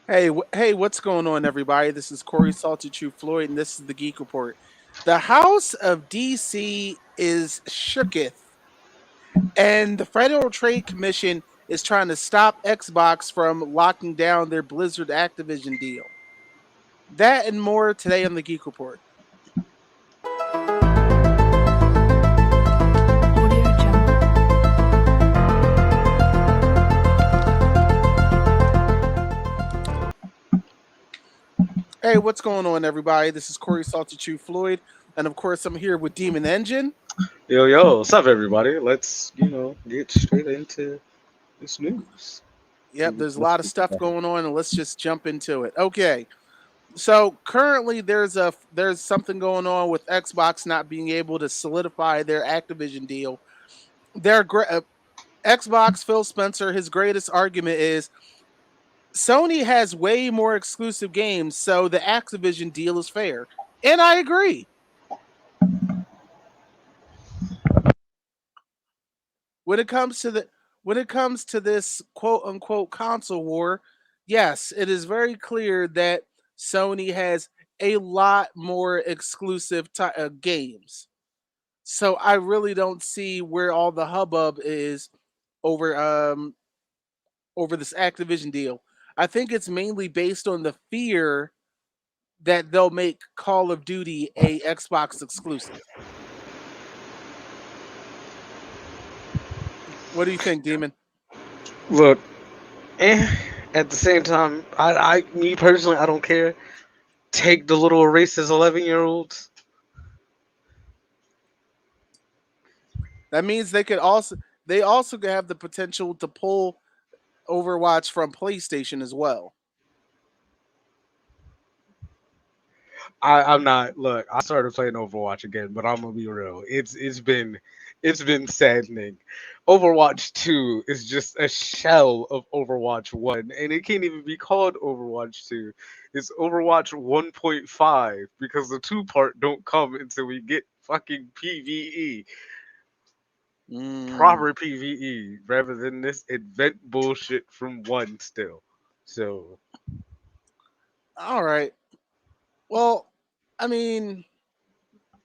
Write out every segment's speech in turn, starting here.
Hey, what's going on, everybody? This is Corey Salty True Floyd, and this is the Geek Report. The House of DC is shooketh, and the Federal Trade Commission is trying to stop Xbox from locking down their Blizzard Activision deal. That and more today on the Geek Report. Audio Jungle. Hey, what's going on, everybody? This is Corey Salty True Floyd, and of course, I'm here with Demon Engine. Yo, yo, what's up, everybody? Let's, get straight into this news. Yep, there's a Let's lot of speak stuff about it. going on, and let's just jump into it. Okay, so currently there's something going on with Xbox not being able to solidify their Activision deal. Xbox Phil Spencer, his greatest argument is Sony has way more exclusive games, so the Activision deal is fair, and I agree. When it comes to the when it comes to this quote unquote console war, yes, it is very clear that Sony has a lot more exclusive games. So I really don't see where all the hubbub is over over this Activision deal. I think it's mainly based on the fear that they'll make Call of Duty a Xbox exclusive. What do you think, Demon? Look, eh, at the same time, me personally, I don't care. Take the little racist 11-year-olds. That means they also could have the potential to pull Overwatch from PlayStation as well. I'm not. Look, I started playing Overwatch again, but I'm gonna be real. It's been saddening. Overwatch 2 is just a shell of Overwatch 1, and it can't even be called Overwatch 2. It's Overwatch 1.5 because the two part don't come until we get fucking PVE, Mm, proper PVE, rather than this event bullshit from one still. So all right. Well, I mean,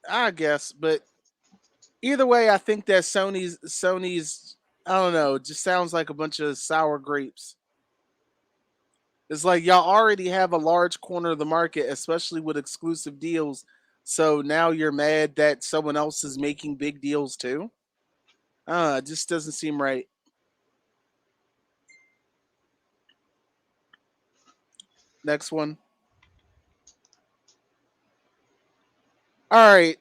I guess, but either way, I think that Sony's I don't know, it just sounds like a bunch of sour grapes. It's like y'all already have a large corner of the market, especially with exclusive deals. So now you're mad that someone else is making big deals too. It just doesn't seem right. Next one. All right.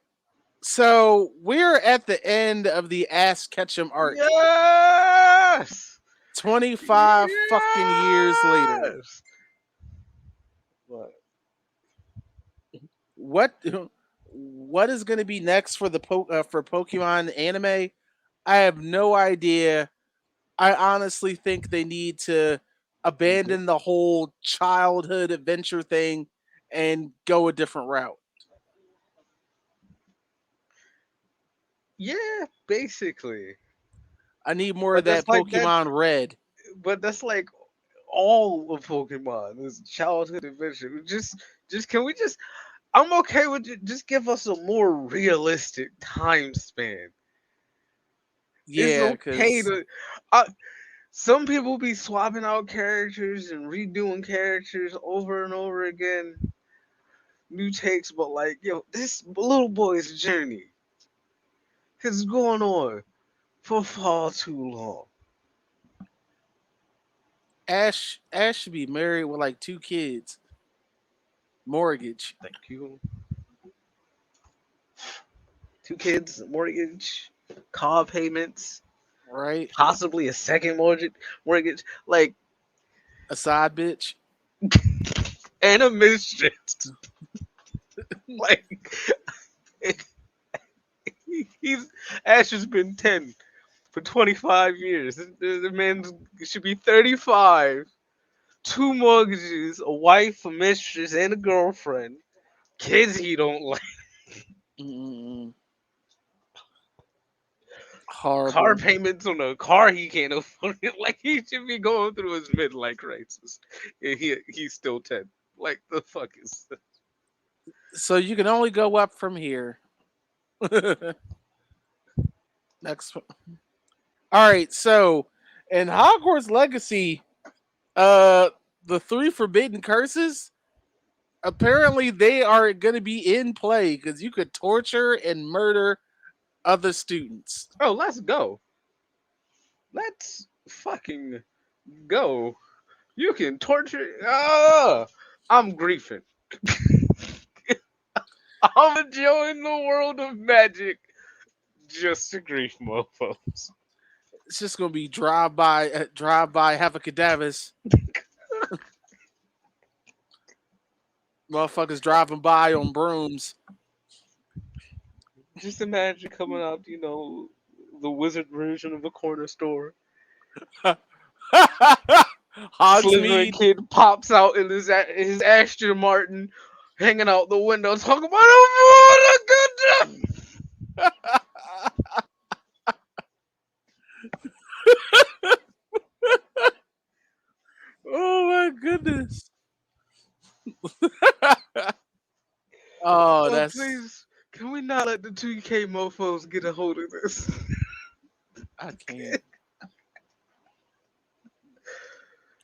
So we're at the end of the Ass Ketchum arc. yes, 25 fucking years later. yes. What? What what is going to be next for for Pokemon anime? I have no idea. I honestly think they need to Mhm. abandon the whole childhood adventure thing and go a different route. Yeah, basically. I need more of But that that's like that. Pokemon Red. But that's like all of Pokemon. This childhood adventure. Just can we just? I'm okay with it. Just give us a more realistic time span. It's Yeah, okay cuz to. Some people be swapping out characters and redoing characters over and over again. New takes, but like, yo, this little boy's journey has gone on for far too long. Ash should be married with like two kids. Mortgage, Thank you. Two kids, mortgage, car payments, right? possibly a second mortgage, like, A side bitch. and a mistress. Like, he's Ash has been 10 for 25 years. The man should be 35. Two mortgages, a wife, a mistress, and a girlfriend. Kids he don't like. Mm, car Horrible. payments on a car he can't afford. Like he should be going through his midlife crisis. And he's still 10. Like the fuck is that? So you can only go up from here. Next one. All right, so in Hogwarts Legacy, uh the three forbidden curses, apparently they are going to be in play because you could torture and murder other students. Oh, let's go. Let's fucking go. You can torture. I'm griefing. I'm enjoying the world of magic just to grief mofos. It's just going to be drive by, have a cadavers. Motherfuckers driving by on brooms. Just imagine coming out, the wizard version of a corner store. Slytherin Hogsmeade. kid pops out in his Aston Martin, hanging out the window, talking about oh, what a good job. Oh my goodness. Oh, Oh, that's please, can we not let the 2K mofos get a hold of this? I can't.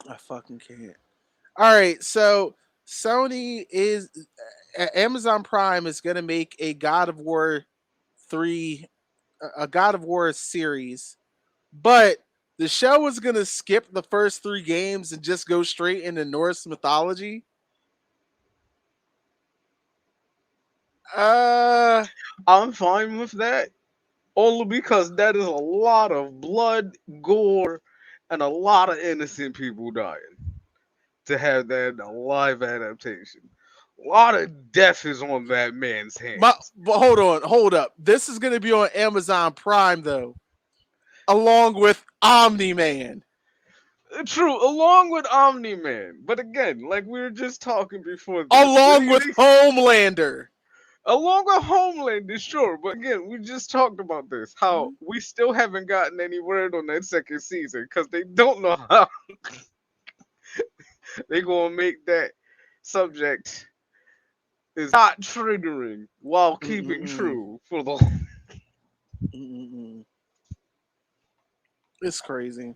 I fucking can't. All right, so Sony is Amazon Prime is going to make a God of War 3 a God of War series, but the show is going to skip the first 3 games and just go straight into Norse mythology. Uh I'm fine with that, only because that is a lot of blood, gore, and a lot of innocent people dying. To have that in a live adaptation, a lot of death is on that man's hands. but hold up. This is going to be on Amazon Prime though, along with Omni Man. True, along with Omni Man, but again, like we were just talking before this, Along with Homelander. along with Homeland is sure, but again, we just talked about this. How we still haven't gotten any word on that second season because they don't know how they gonna make that subject is not triggering while keeping Mm-mm-mm. true for the. Mm-mm-mm. It's crazy.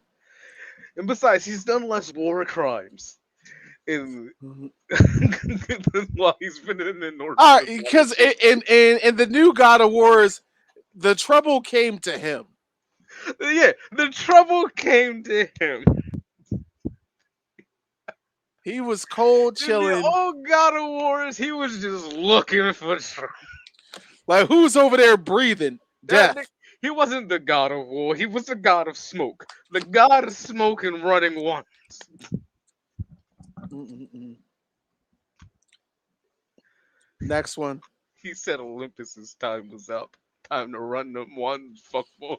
And besides, he's done less war crimes in Mhm. while he's been in the North All right, because mythology. in the new God of Wars, the trouble came to him. Yeah, the trouble came to him. He was cold In the chilling. old God of Wars, he was just looking for trouble. Like who's over there breathing That ni- death? he wasn't the God of War. He was the God of Smoke. The God of Smoke and running once. Mm-mm-mm. Next one. He said Olympus's time was up. Time to run them one fuckboy.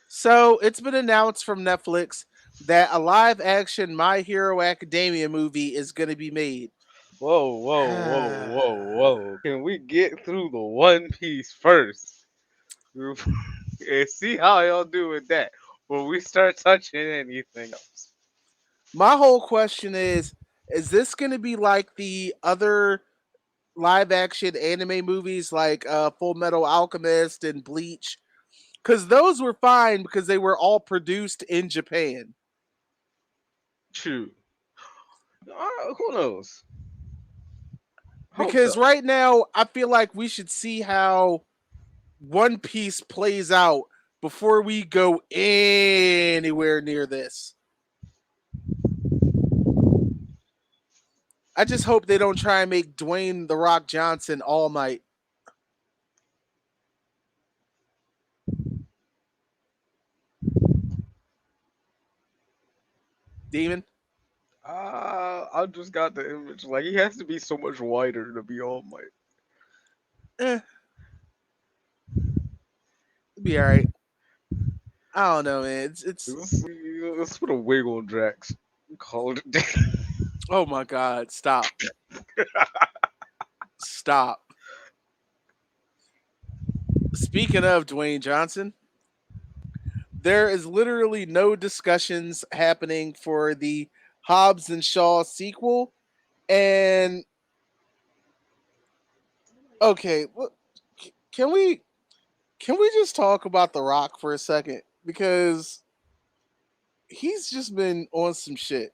So it's been announced from Netflix that a live action My Hero Academia movie is going to be made. Whoa, whoa, whoa, whoa, whoa. Can we get through the One Piece first? And see how y'all do with that when we start touching anything else. My whole question is this going to be like the other live action anime movies like Full Metal Alchemist and Bleach? Because those were fine because they were all produced in Japan. True. Who knows? Hope Because so. right now, I feel like we should see how One Piece plays out before we go anywhere near this. I just hope they don't try and make Dwayne the Rock Johnson All Might. Demon? I just got the image. Like he has to be so much whiter to be All Might. Eh, it'll be alright. I don't know, man. It's Let's put a wig on Drax. Call it a day. oh my god, stop. Stop. Speaking of Dwayne Johnson, there is literally no discussions happening for the Hobbs and Shaw sequel. And okay, can we just talk about The Rock for a second, because he's just been on some shit.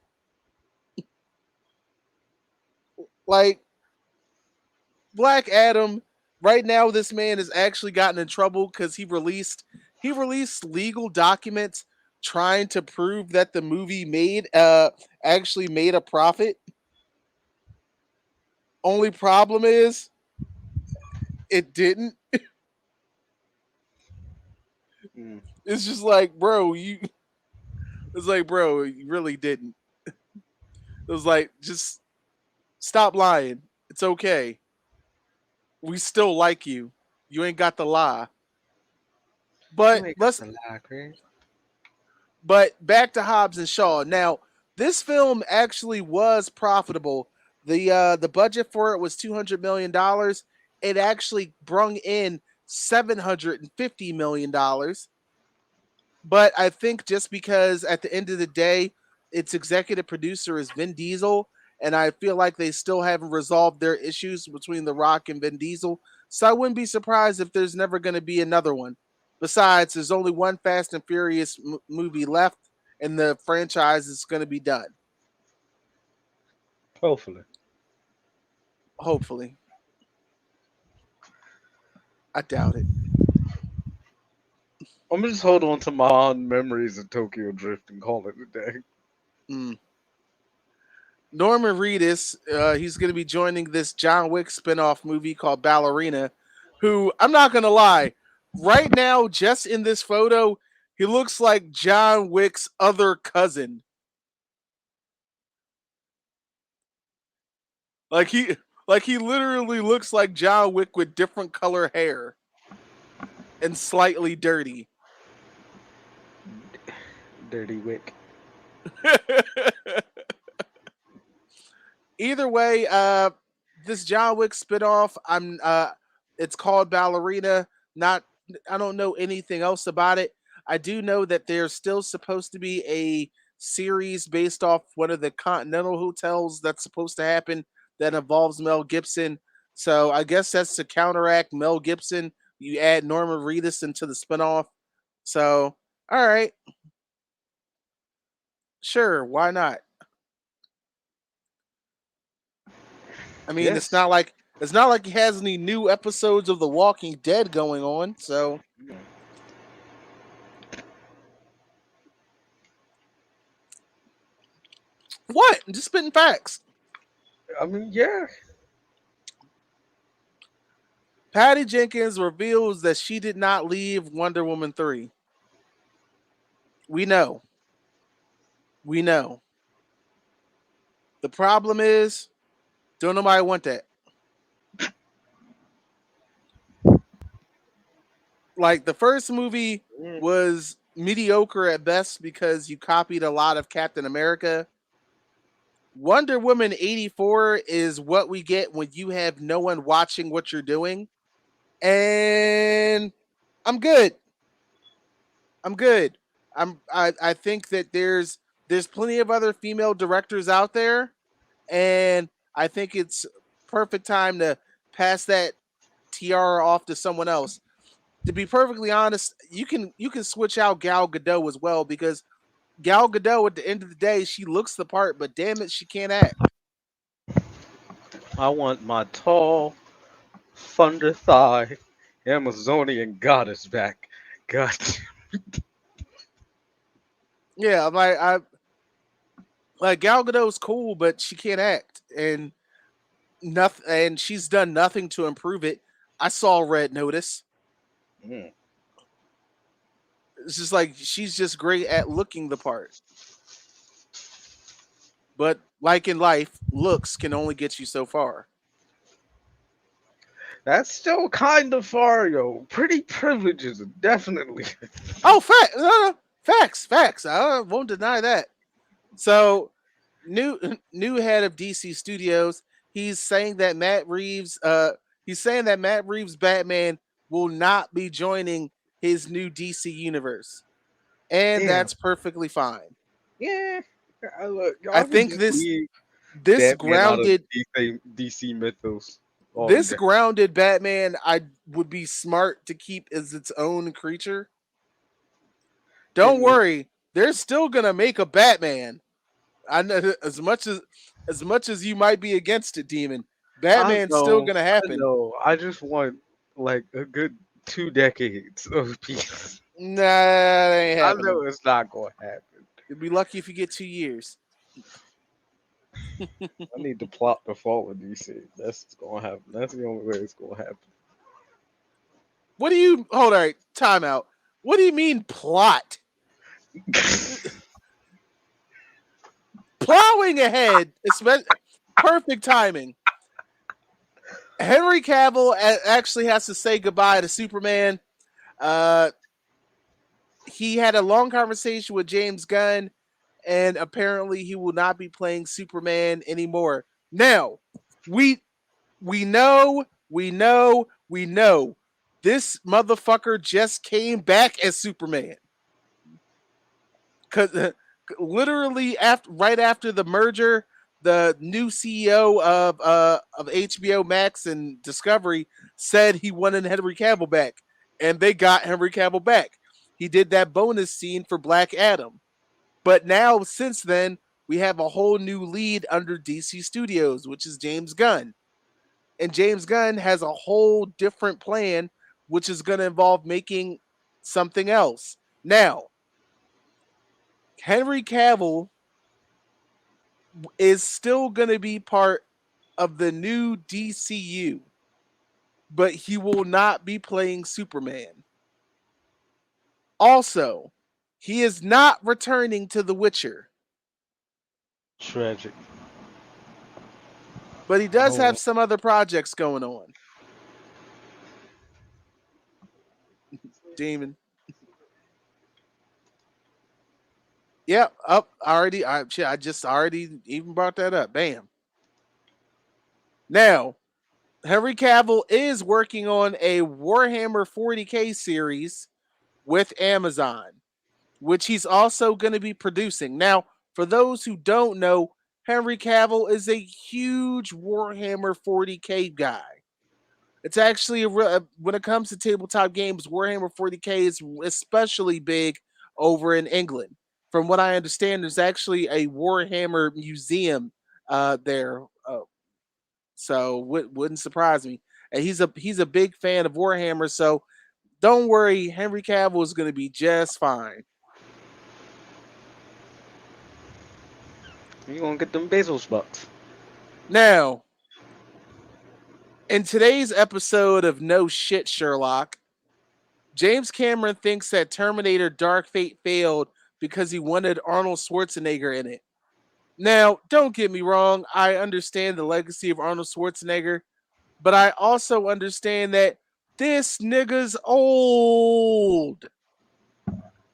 Like Black Adam, right now this man has actually gotten in trouble because he released legal documents trying to prove that the movie made actually made a profit. Only problem is it didn't. Mm. It's just like, bro, you it's like, bro, you really didn't. It was like, just stop lying. It's okay. We still like you. You ain't got the lie. You But ain't got let's the lie, Chris. But back to Hobbs and Shaw. Now, this film actually was profitable. The budget for it was $200 million. It actually brung in $750 million. But I think just because at the end of the day, its executive producer is Vin Diesel, and I feel like they still haven't resolved their issues between The Rock and Vin Diesel. So I wouldn't be surprised if there's never going to be another one. Besides, there's only one Fast and Furious movie left, and the franchise is going to be done. Hopefully. Hopefully. I doubt it. I'm gonna just hold on to my fond memories of Tokyo Drift and call it a day. Mm. Norman Reedus, he's going to be joining this John Wick spinoff movie called Ballerina, who, I'm not going to lie, right now, just in this photo, he looks like John Wick's other cousin. Like he literally looks like John Wick with different color hair and slightly dirty. Dirty Wick. Either way, this John Wick spinoff, it's called Ballerina. Not I don't know anything else about it. I do know that there's still supposed to be a series based off one of the Continental hotels that's supposed to happen that involves Mel Gibson. So I guess that's to counteract Mel Gibson. You add Norman Reedus into the spinoff. So all right, sure, why not? I mean, Yes. it's not like he has any new episodes of The Walking Dead going on. So what? I'm just spitting facts. I mean, yeah. Patty Jenkins reveals that she did not leave Wonder Woman 3. We know. We know. The problem is, don't nobody want that. Like the first movie Mm. was mediocre at best because you copied a lot of Captain America. Wonder Woman 84 is what we get when you have no one watching what you're doing. And I'm good. I'm good. I think that there's plenty of other female directors out there, and I think it's perfect time to pass that tiara off to someone else. To be perfectly honest, you can switch out Gal Gadot as well, because Gal Gadot at the end of the day, she looks the part, but damn it, she can't act. I want my tall, thunder thigh, Amazonian goddess back. God. Yeah, I'm like Gal Gadot's cool, but she can't act, and nothing, and she's done nothing to improve it. I saw Red Notice. Mm. It's just like she's just great at looking the part. But like in life, looks can only get you so far. That's still kind of far, yo. Pretty privileges, definitely. Oh, facts. I won't deny that. So, new new head of DC Studios, he's saying that Matt Reeves Batman will not be joining his new DC universe. And Damn. that's perfectly fine. Yeah. Look, I y'all can think just this leave this Batman out of grounded DC mythos all this day. grounded Batman I would be smart to keep as its own creature. Don't And worry, they're still gonna make a Batman. I know as much as you might be against it, Demon. Batman's still gonna I happen. know. I just want like a good 2 decades of peace. Nah, that ain't I know happening. it's not gonna happen. You'll be lucky if you get 2 years. I need the plot to fall in DC. That's what's gonna happen. That's the only way it's gonna happen. What do you hold on? Time out. What do you mean plot? Plowing ahead, perfect timing. Henry Cavill actually has to say goodbye to Superman. Uh, he had a long conversation with James Gunn, and apparently he will not be playing Superman anymore. Now, we we know this motherfucker just came back as Superman. Cause literally right after the merger, the new CEO of HBO Max and Discovery said he wanted Henry Cavill back, and they got Henry Cavill back. He did that bonus scene for Black Adam, but now since then we have a whole new lead under DC Studios, which is James Gunn, and James Gunn has a whole different plan, which is going to involve making something else. Now, Henry Cavill is still going to be part of the new DCU, but he will not be playing Superman. Also, he is not returning to The Witcher, Tragic. but he I does don't have want. some other projects going on. Demon. Yep, up already. I just already even brought that up. Bam. Now, Henry Cavill is working on a Warhammer 40K series with Amazon, which he's also going to be producing. Now, for those who don't know, Henry Cavill is a huge Warhammer 40K guy. It's actually when it comes to tabletop games, Warhammer 40K is especially big over in England. From what I understand, there's actually a Warhammer museum there, so wouldn't surprise me. And he's a big fan of Warhammer, so don't worry, Henry Cavill is going to be just fine. You gonna get them Bezos bucks? Now, in today's episode of No Shit Sherlock, James Cameron thinks that Terminator Dark Fate failed because he wanted Arnold Schwarzenegger in it. Now, don't get me wrong, I understand the legacy of Arnold Schwarzenegger, but I also understand that this nigga's old.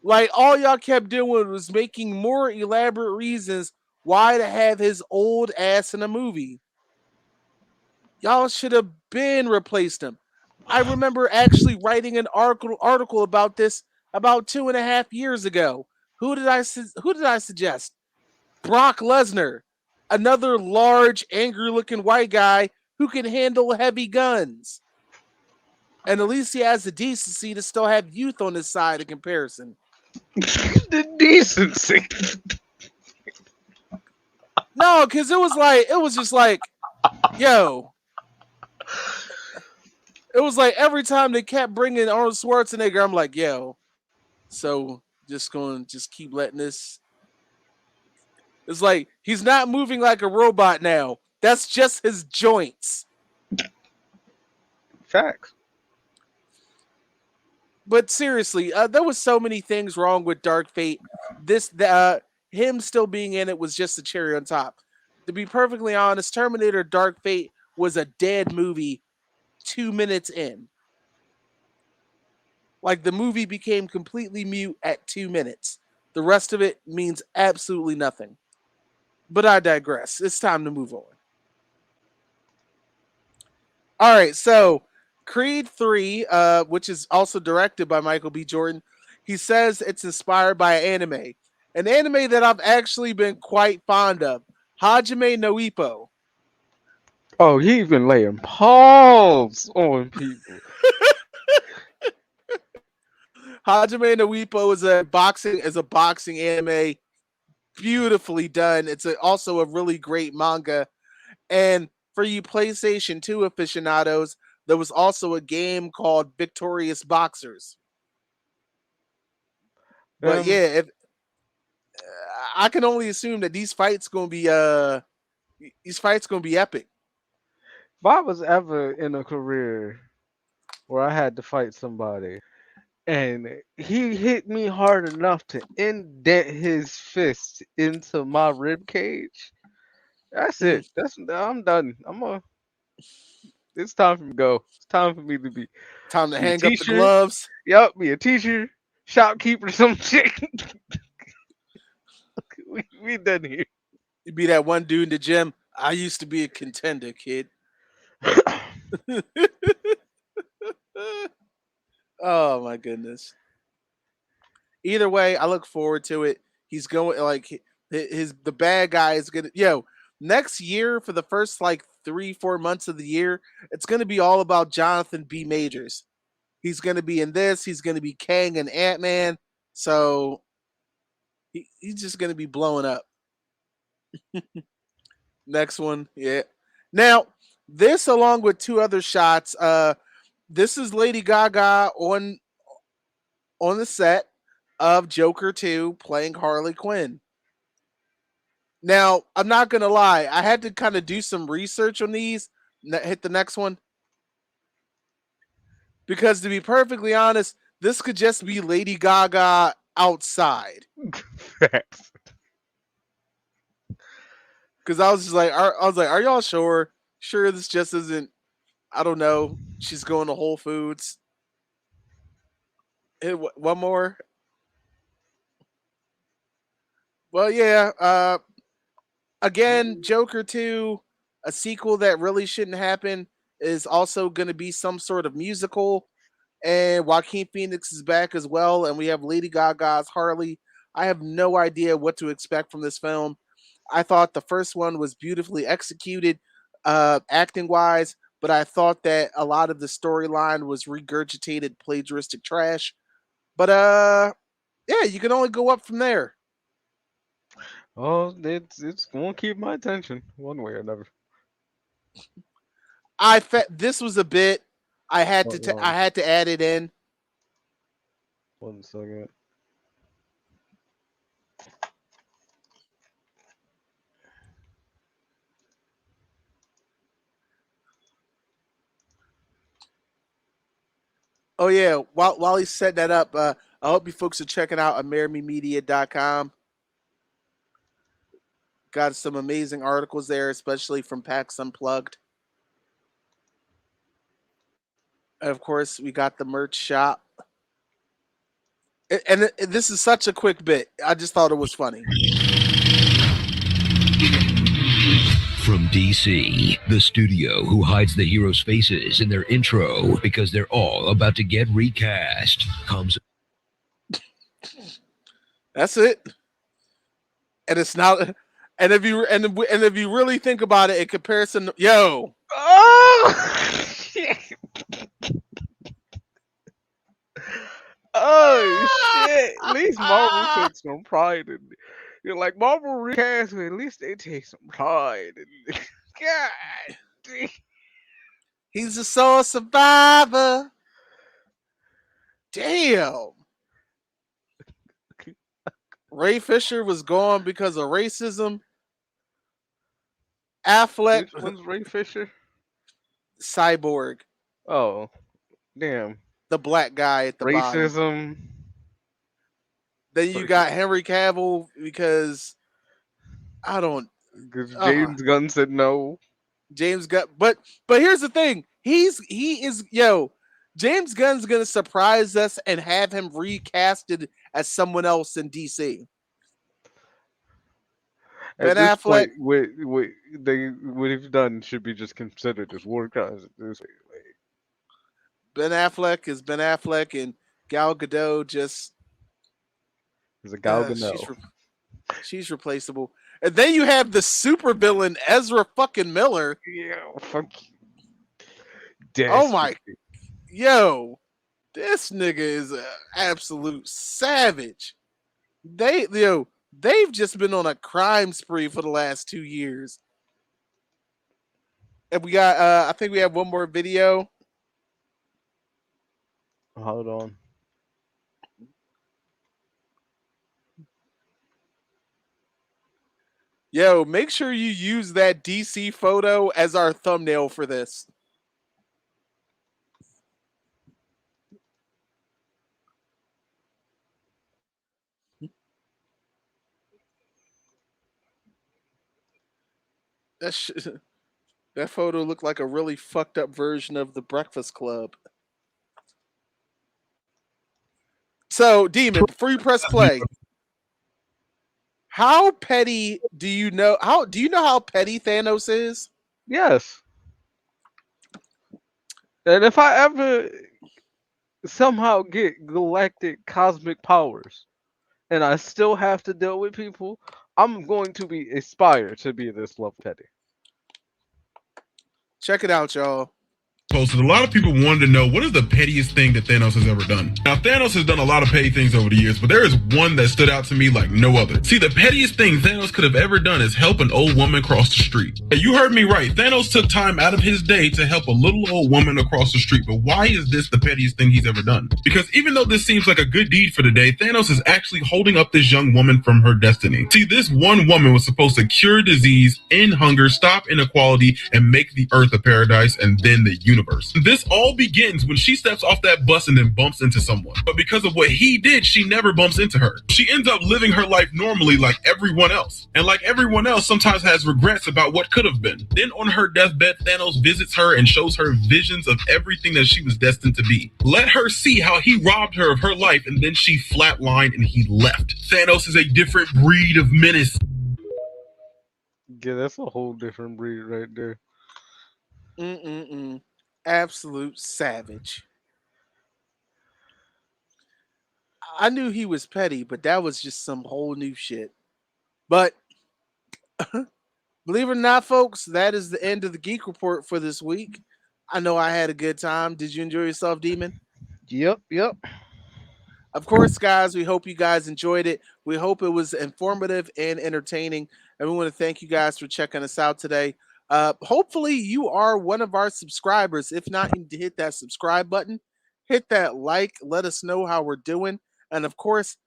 Like, all y'all kept doing was making more elaborate reasons why to have his old ass in a movie. Y'all should have been replaced him. I remember actually writing an article about this about 2.5 years ago. Who did I suggest? Brock Lesnar, another large, angry-looking white guy who can handle heavy guns, and at least he has the decency to still have youth on his side in comparison. The decency. No, because it was just like, yo, it was like every time they kept bringing Arnold Schwarzenegger, I'm like, yo, so just going to just keep letting this. It's like he's not moving like a robot now. That's just his joints. Facts. But seriously, there was so many things wrong with Dark Fate. Him still being in it was just a cherry on top. To be perfectly honest, Terminator Dark Fate was a dead movie 2 minutes in. Like, the movie became completely mute at 2 minutes. The rest of it means absolutely nothing. But I digress. It's time to move on. All right, so Creed 3, which is also directed by Michael B. Jordan, he says it's inspired by an anime that I've actually been quite fond of, Hajime no Ippo. Oh, he been laying paws on people. Hajime no Ippo is a boxing anime, beautifully done. Also a really great manga. And for you PlayStation 2 aficionados, there was also a game called Victorious Boxers. But Um, yeah, I can only assume that these fights gonna be epic. if I was ever in a career where I had to fight somebody and he hit me hard enough to indent his fist into my rib cage, that's Mm, it. I'm done. It's time for me to go. It's time for me to time to be a hang up the teacher. gloves. Yup, be a teacher, shopkeeper, some shit. We done here. You be that one dude in the gym. I used to be a contender, kid. Oh my goodness. Either way, I look forward to it. He's going like his the bad guy is gonna next year for the first like 3-4 months of the year, it's gonna be all about Jonathan B. Majors. He's gonna be in this. He's gonna be Kang and Ant Man. So he's just gonna be blowing up. Next one, yeah. Now this along with two other shots. This is Lady Gaga on the set of Joker 2 playing Harley Quinn. Now, I'm not going to lie, I had to kind of do some research on these. Hit the next one. Because to be perfectly honest, this could just be Lady Gaga outside. Facts. Because I was like, are y'all sure? Sure, this just isn't, I don't know, she's going to Whole Foods. One more. Well, yeah. Again, Joker 2, a sequel that really shouldn't happen, is also going to be some sort of musical. And Joaquin Phoenix is back as well, and we have Lady Gaga's Harley. I have no idea what to expect from this film. I thought the first one was beautifully executed, acting wise, but I thought that a lot of the storyline was regurgitated plagiaristic trash. But yeah, you can only go up from there. Oh, it's gonna keep my attention one way or another. This was a bit. Hold on I had to add it in. 1 second. Oh yeah, while he's setting that up, I hope you folks are checking out AmerimeMedia.com. Got some amazing articles there, especially from PAX Unplugged. And of course, we got the merch shop. This is such a quick bit. I just thought it was funny. From DC, the studio who hides the heroes' faces in their intro because they're all about to get recast, comes That's it. And it's not. And if you really think about it, in comparison, Oh shit! Oh shit! At least Marvel took some pride in it. You're like Marvel recast, but at least they take some pride in it. God. Damn. he's a soul survivor. Damn. Ray Fisher was gone because of racism. Affleck, Which one's Ray Fisher? Cyborg, Oh, damn. the black guy at the bottom. Racism. Then you Person. got Henry Cavill because I don't. Because Uh, James Gunn said no. James Gunn, but here's the thing. He is James Gunn's gonna surprise us and have him recasted as someone else in DC. At Ben this Affleck, point, what they've done should be just considered as war crimes. At this point. Ben Affleck is Ben Affleck, and Gal Gadot just It's a Gal she's Gadot. she's replaceable. And then you have the supervillain Ezra fucking Miller. Yeah, fuck you. Oh my, Dastardly. yo, this nigga is an absolute savage. They've just been on a crime spree for the last 2 years. And we got I think we have one more video. Hold on. Yo, make sure you use that DC photo as our thumbnail for this. That sh- that photo looked like a really fucked up version of the Breakfast Club. So, Demon, before you press play, how petty do you know? How do you know how petty Thanos is? Yes. And if I ever somehow get galactic cosmic powers and I still have to deal with people, I'm going to be aspire to be this love petty. Check it out, y'all. Posted. A lot of people wanted to know what is the pettiest thing that Thanos has ever done. Now, Thanos has done a lot of petty things over the years, but there is one that stood out to me like no other. See, the pettiest thing Thanos could have ever done is help an old woman cross the street. Hey, you heard me right. Thanos took time out of his day to help a little old woman across the street, but why is this the pettiest thing he's ever done? Because even though this seems like a good deed for the day, Thanos is actually holding up this young woman from her destiny. See, this one woman was supposed to cure disease, end hunger, stop inequality, and make the earth a paradise and then the universe. This all begins when she steps off that bus and then bumps into someone. But because of what he did, she never bumps into her. She ends up living her life normally like everyone else. And like everyone else, sometimes has regrets about what could have been. Then on her deathbed, Thanos visits her and shows her visions of everything that she was destined to be. Let her see how he robbed her of her life, and then she flatlined and he left. Thanos is a different breed of menace. Yeah, that's a whole different breed right there. Mm-mm-mm. Absolute savage. I knew he was petty, but that was just some whole new shit. But believe it or not, folks, that is the end of the Geek Report for this week. I know I had a good time. Did you enjoy yourself, Demon? Yep. Of course, guys, we hope you guys enjoyed it. We hope it was informative and entertaining. And we want to thank you guys for checking us out today. Hopefully, you are one of our subscribers. If not, you need to hit that subscribe button, hit that like, let us know how we're doing. And of course,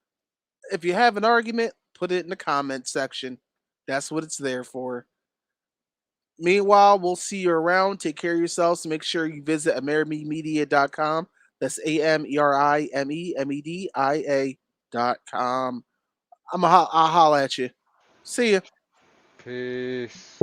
if you have an argument, put it in the comment section. That's what it's there for. Meanwhile, we'll see you around. Take care of yourselves. Make sure you visit amerimemedia.com. That's AMERIMEDIA.com. I'll holler at you. See ya. Peace.